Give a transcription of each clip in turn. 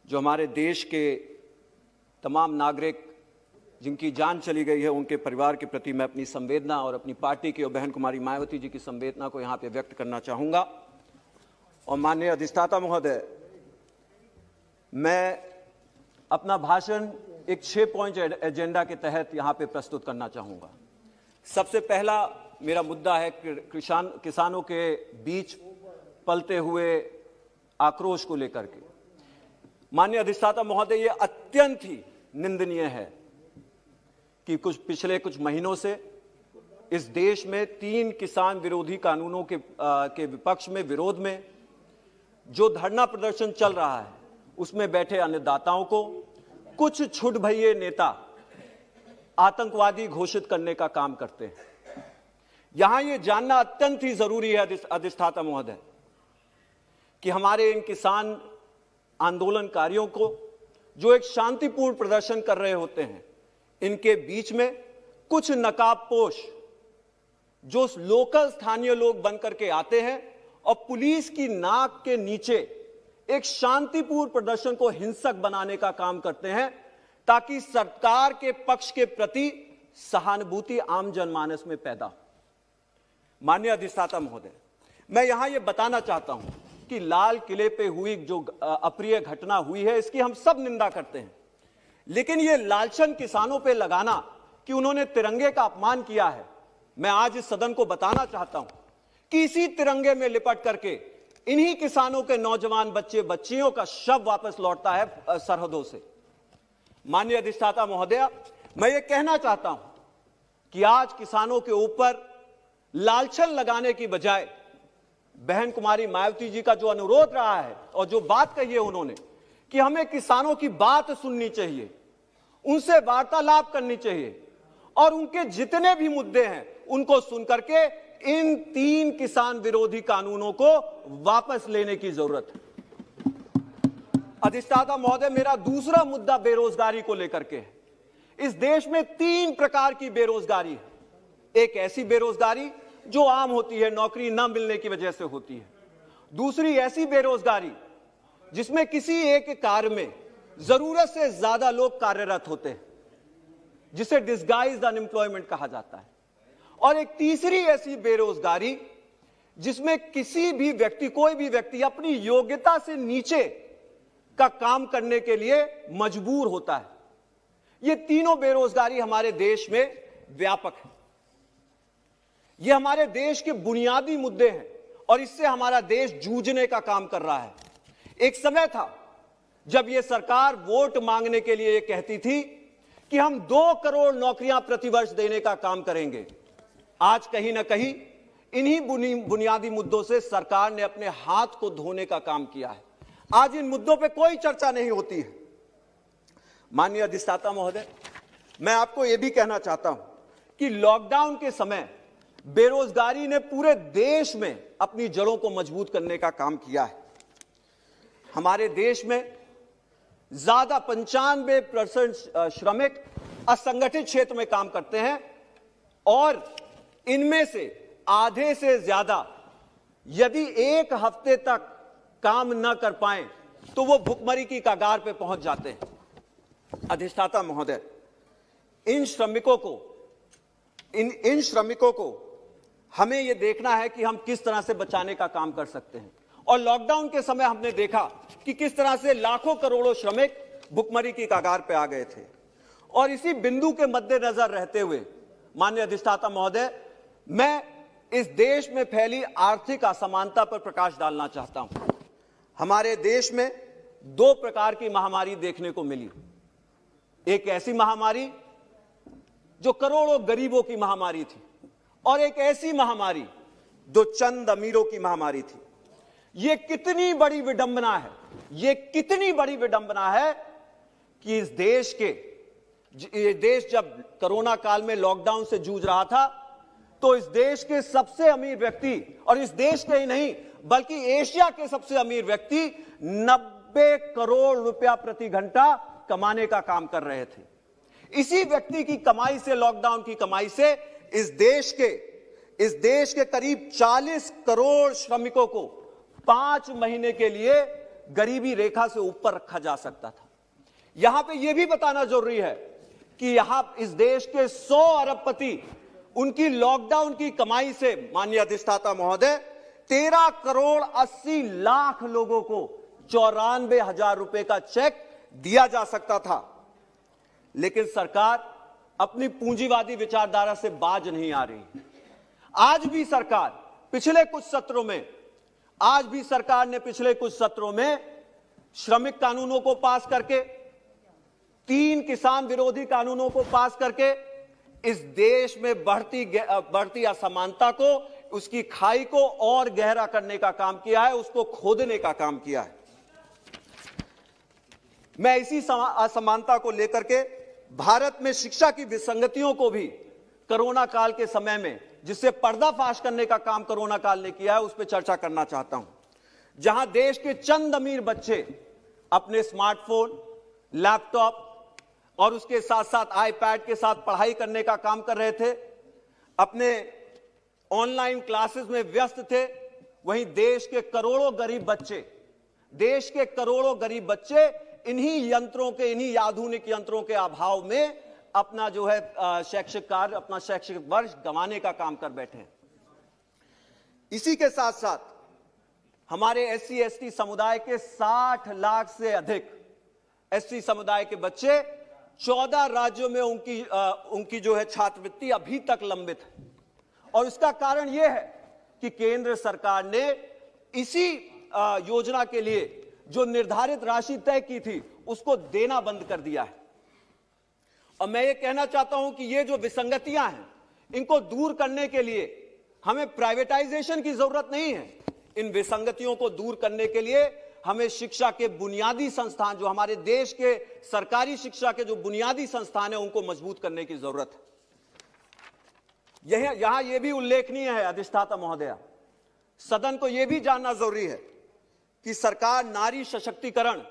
जो हमारे देश के तमाम नागरिक जिनकी जान चली गई है, उनके परिवार के प्रति मैं अपनी संवेदना और अपनी पार्टी की और बहन कुमारी मायावती जी की संवेदना को यहाँ पे व्यक्त करना चाहूँगा। और माननीय अधिष्ठाता महोदय, मैं अपना भाषण एक 6 पॉइंट एजेंडा के तहत यहाँ पे प्रस्तुत करना चाहूँगा। सबसे पहला मेरा मुद्दा है किसानों के बीच पलते हुए आक्रोश को लेकर के। माननीय अधिष्ठाता महोदय, ये अत्यंत ही निंदनीय है कि पिछले कुछ महीनों से इस देश में 3 किसान विरोधी कानूनों के विपक्ष में, विरोध में जो धरना प्रदर्शन चल रहा है, उसमें बैठे अन्नदाताओं को कुछ छुटभइये नेता आतंकवादी घोषित करने का काम करते हैं। यहां यह जानना अत्यंत ही जरूरी है अधिष्ठाता महोदय कि हमारे इन किसान आंदोलनकारियों को, जो एक शांतिपूर्ण प्रदर्शन कर रहे होते हैं, इनके बीच में कुछ नकाबपोश जो लोकल स्थानीय लोग बनकर के आते हैं और पुलिस की नाक के नीचे एक शांतिपूर्ण प्रदर्शन को हिंसक बनाने का काम करते हैं, ताकि सरकार के पक्ष के प्रति सहानुभूति आम जनमानस में पैदा हो। माननीय अधिष्ठाता महोदय, मैं यहां यह बताना चाहता हूं कि लाल किले पे हुई जो अप्रिय घटना हुई है, इसकी हम सब निंदा करते हैं, लेकिन यह लालचन किसानों पे लगाना कि उन्होंने तिरंगे का अपमान किया है, मैं आज इस सदन को बताना चाहता हूं कि इसी तिरंगे में लिपट करके इन्हीं किसानों के नौजवान बच्चे बच्चियों का शव वापस लौटता है सरहदों से। माननीय अधिष्ठाता महोदय, मैं ये कहना चाहता हूं कि आज किसानों के ऊपर लालछन लगाने की बजाय बहन कुमारी मायावती जी का जो अनुरोध रहा है और जो बात कही है उन्होंने कि हमें किसानों की बात सुननी चाहिए, उनसे वार्तालाप करनी चाहिए और उनके जितने भी मुद्दे हैं उनको सुनकर के इन 3 किसान विरोधी कानूनों को वापस लेने की जरूरत है। अधिष्ठाता महोदय, मेरा दूसरा मुद्दा बेरोजगारी को लेकर के है। इस देश में 3 प्रकार की बेरोजगारी है। एक ऐसी बेरोजगारी जो आम होती है, नौकरी न मिलने की वजह से होती है। दूसरी ऐसी बेरोजगारी जिसमें किसी एक कार्य में जरूरत से ज्यादा लोग कार्यरत होते हैं, जिसे डिस्गाइज्ड अनएम्प्लॉयमेंट कहा जाता है। और एक तीसरी ऐसी बेरोजगारी जिसमें किसी भी व्यक्ति, कोई भी व्यक्ति अपनी योग्यता से नीचे का काम करने के लिए मजबूर होता है। ये तीनों बेरोजगारी हमारे देश में व्यापक है। ये हमारे देश के बुनियादी मुद्दे हैं और इससे हमारा देश जूझने का काम कर रहा है। एक समय था जब यह सरकार वोट मांगने के लिए यह कहती थी कि हम 2 करोड़ नौकरियां प्रतिवर्ष देने का काम करेंगे। आज कहीं ना कहीं इन्हीं बुनियादी मुद्दों से सरकार ने अपने हाथ को धोने का काम किया है। आज इन मुद्दों पे कोई चर्चा नहीं होती है। माननीय अधिष्ठाता महोदय, मैं आपको यह भी कहना चाहता हूं कि लॉकडाउन के समय बेरोजगारी ने पूरे देश में अपनी जड़ों को मजबूत करने का काम किया है। हमारे देश में ज्यादा 95% श्रमिक असंगठित क्षेत्र में काम करते हैं और इनमें से आधे से ज्यादा यदि 1 हफ्ते तक काम न कर पाए तो वो भुखमरी की कगार पे पहुंच जाते हैं। अधिष्ठाता महोदय, इन श्रमिकों को हमें यह देखना है कि हम किस तरह से बचाने का काम कर सकते हैं। और लॉकडाउन के समय हमने देखा कि किस तरह से लाखों करोड़ों श्रमिक भुखमरी की कगार पे आ गए थे। और इसी बिंदु के मद्देनजर रहते हुए माननीय अधिष्ठाता महोदय, मैं इस देश में फैली आर्थिक असमानता पर प्रकाश डालना चाहता हूं। हमारे देश में 2 प्रकार की महामारी देखने को मिली। एक ऐसी महामारी जो करोड़ों गरीबों की महामारी थी और एक ऐसी महामारी जो चंद अमीरों की महामारी थी। यह कितनी बड़ी विडंबना है, यह कितनी बड़ी विडंबना है कि ये देश जब कोरोना काल में लॉकडाउन से जूझ रहा था तो इस देश के सबसे अमीर व्यक्ति, और इस देश के ही नहीं बल्कि एशिया के सबसे अमीर व्यक्ति 90 करोड़ रुपया प्रति घंटा कमाने का काम कर रहे थे। इसी व्यक्ति की कमाई से, लॉकडाउन की कमाई से इस देश के करीब 40 करोड़ श्रमिकों को 5 महीने के लिए गरीबी रेखा से ऊपर रखा जा सकता था। यहां पे यह भी बताना जरूरी है कि यहां इस देश के 100 अरबपति उनकी लॉकडाउन की कमाई से, माननीय अधिष्ठाता महोदय, 13 करोड़ 80 लाख लोगों को 94,000 रुपए का चेक दिया जा सकता था। लेकिन सरकार अपनी पूंजीवादी विचारधारा से बाज नहीं आ रही। आज भी सरकार पिछले कुछ सत्रों में श्रमिक कानूनों को पास करके, 3 किसान विरोधी कानूनों को पास करके इस देश में बढ़ती असमानता को, उसकी खाई को और गहरा करने का काम किया है, उसको खोदने का काम किया है। मैं इसी असमानता को लेकर के भारत में शिक्षा की विसंगतियों को भी कोरोना काल के समय में, जिससे पर्दाफाश करने का काम कोरोना काल ने किया है, उस पर चर्चा करना चाहता हूं। जहां देश के चंद अमीर बच्चे अपने स्मार्टफोन, लैपटॉप और उसके साथ साथ आईपैड के साथ पढ़ाई करने का काम कर रहे थे, अपने ऑनलाइन क्लासेस में व्यस्त थे, वहीं देश के करोड़ों गरीब बच्चे इन्हीं आधुनिक यंत्रों के अभाव में अपना जो है शैक्षिक कार्य, अपना शैक्षिक वर्ष गंवाने का काम कर बैठे हैं। इसी के साथ साथ हमारे SC ST समुदाय के 60 लाख से अधिक SC समुदाय के बच्चे 14 राज्यों में उनकी जो है छात्रवृत्ति अभी तक लंबित है। और इसका कारण यह है कि केंद्र सरकार ने इसी योजना के लिए जो निर्धारित राशि तय की थी, उसको देना बंद कर दिया है। और मैं ये कहना चाहता हूं कि ये जो विसंगतियां हैं, इनको दूर करने के लिए हमें प्राइवेटाइजेशन की जरूरत नहीं है। इन विसंगतियों को दूर करने के लिए हमें शिक्षा के बुनियादी संस्थान, जो हमारे देश के सरकारी शिक्षा के जो बुनियादी संस्थान हैं, उनको मजबूत करने की जरूरत है। यहां यह भी उल्लेखनीय है अधिष्ठाता महोदया, सदन को यह भी जानना जरूरी है कि सरकार नारी सशक्तिकरण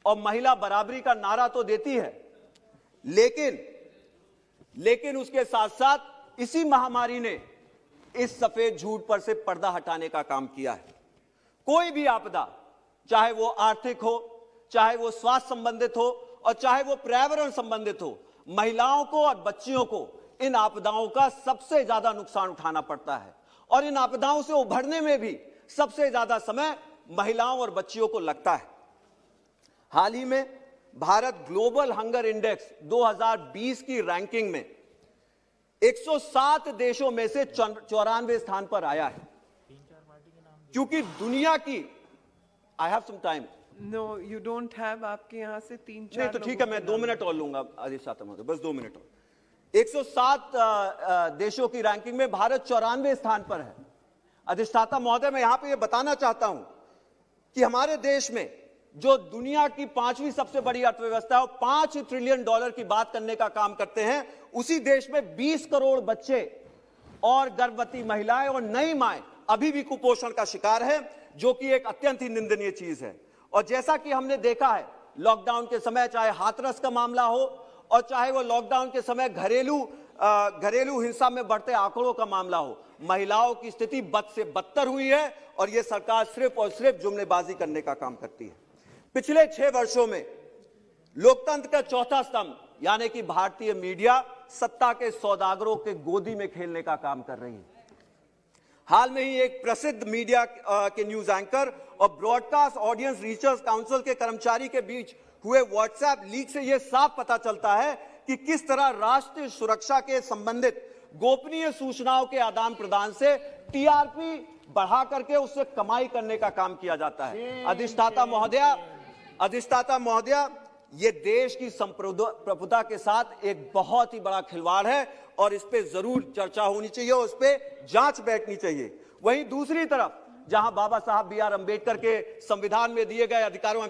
और महिला बराबरी का नारा तो देती है, लेकिन उसके साथ साथ इसी महामारी ने इस सफेद झूठ पर से पर्दा हटाने का काम किया है। कोई भी आपदा, चाहे वो आर्थिक हो, चाहे वो स्वास्थ्य संबंधित हो और चाहे वो पर्यावरण संबंधित हो, महिलाओं को और बच्चियों को इन आपदाओं का सबसे ज्यादा नुकसान उठाना पड़ता है। और इन आपदाओं से उभरने में भी सबसे ज्यादा समय महिलाओं और बच्चियों को लगता है। हाल ही में भारत ग्लोबल हंगर इंडेक्स 2020 की रैंकिंग में 107 देशों में से 94 स्थान पर आया है। क्योंकि दुनिया की I have some time. No you don't have, आपके यहां से 3-4 नहीं तो ठीक है, मैं 2 मिनट और लूंगा अधिष्ठाता महोदय, बस 2 मिनट और। 107 देशों की रैंकिंग में भारत 94 स्थान पर है। अधिष्ठाता महोदय, मैं यहां पे ये बताना चाहता हूं कि हमारे देश में जो दुनिया की 5वीं सबसे बड़ी अर्थव्यवस्था है, 5 ट्रिलियन डॉलर की बात करने का काम करते हैं, उसी देश में 20 करोड़ बच्चे और गर्भवती महिलाएं और नई माएं अभी भी कुपोषण का शिकार है, जो कि एक अत्यंत ही निंदनीय चीज है। और जैसा कि हमने देखा है लॉकडाउन के समय, चाहे हाथरस का मामला हो और चाहे वो लॉकडाउन के समय घरेलू हिंसा में बढ़ते आंकड़ों का मामला हो, महिलाओं की स्थिति बद से बदतर हुई है और यह सरकार सिर्फ और सिर्फ जुमलेबाजी करने का काम करती है। पिछले 6 वर्षों में लोकतंत्र का चौथा स्तंभ यानी कि भारतीय मीडिया सत्ता के सौदागरों के गोदी में खेलने का काम कर रही है। हाल में ही एक प्रसिद्ध मीडिया के न्यूज एंकर और ब्रॉडकास्ट ऑडियंस रिसर्च काउंसिल के कर्मचारी के बीच हुए व्हाट्सएप लीक से यह साफ पता चलता है कि किस तरह राष्ट्रीय सुरक्षा के संबंधित गोपनीय सूचनाओं के आदान प्रदान से टीआरपी बढ़ा करके उससे कमाई करने का काम किया जाता है। अधिष्ठाता महोदया, यह देश की संप्रभुता के साथ एक बहुत ही बड़ा खिलवाड़ है और इस पे जरूर चर्चा होनी चाहिए और इस पे जांच बैठनी चाहिए। वहीं दूसरी तरफ जहां बाबा साहब BR अंबेडकर के संविधान में दिए गए अधिकारों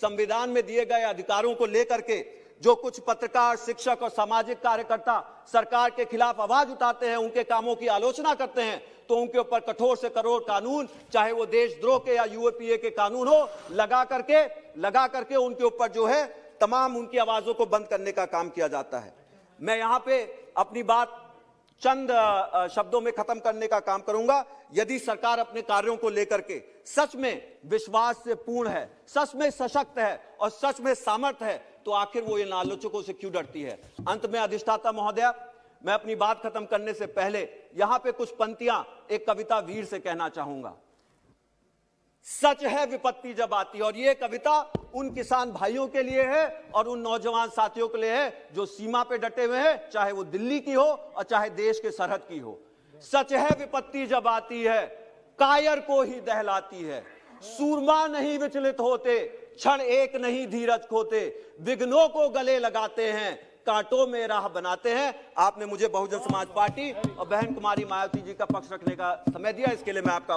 संविधान में दिए गए अधिकारों को लेकर के जो कुछ पत्रकार, शिक्षक और सामाजिक कार्यकर्ता सरकार के खिलाफ आवाज उठाते हैं, उनके कामों की आलोचना करते हैं, तो उनके ऊपर कठोर से कठोर कानून, चाहे वो देशद्रोह के या UAPA के कानून हो, लगा करके उनके ऊपर जो है तमाम उनकी आवाजों को बंद करने का काम किया जाता है। मैं यहां पे अपनी बात चंद शब्दों में खत्म करने का काम करूंगा। यदि सरकार अपने कार्यों को लेकर के सच में विश्वास से पूर्ण है, सच में सशक्त है और सच में सामर्थ्य है, तो आखिर वो इन आलोचकों से क्यों डरती है। अंत में अधिष्ठाता महोदया, मैं अपनी बात खत्म करने से पहले यहां पे कुछ पंक्तियां एक कविता वीर से कहना चाहूंगा। सच है विपत्ति जब आती है, और ये कविता उन किसान भाइयों के लिए है और उन नौजवान साथियों के लिए है जो सीमा पे डटे हुए हैं, चाहे वो दिल्ली की हो और चाहे देश के सरहद की हो। सच है विपत्ति जब आती है, कायर को ही दहलाती है। सूरमा नहीं विचलित होते, क्षण एक नहीं धीरज खोते, विघ्नों को गले लगाते हैं, कांटों में राह बनाते हैं। आपने मुझे बहुजन समाज पार्टी और बहन कुमारी मायावती जी का पक्ष रखने का समय दिया, इसके लिए मैं आपका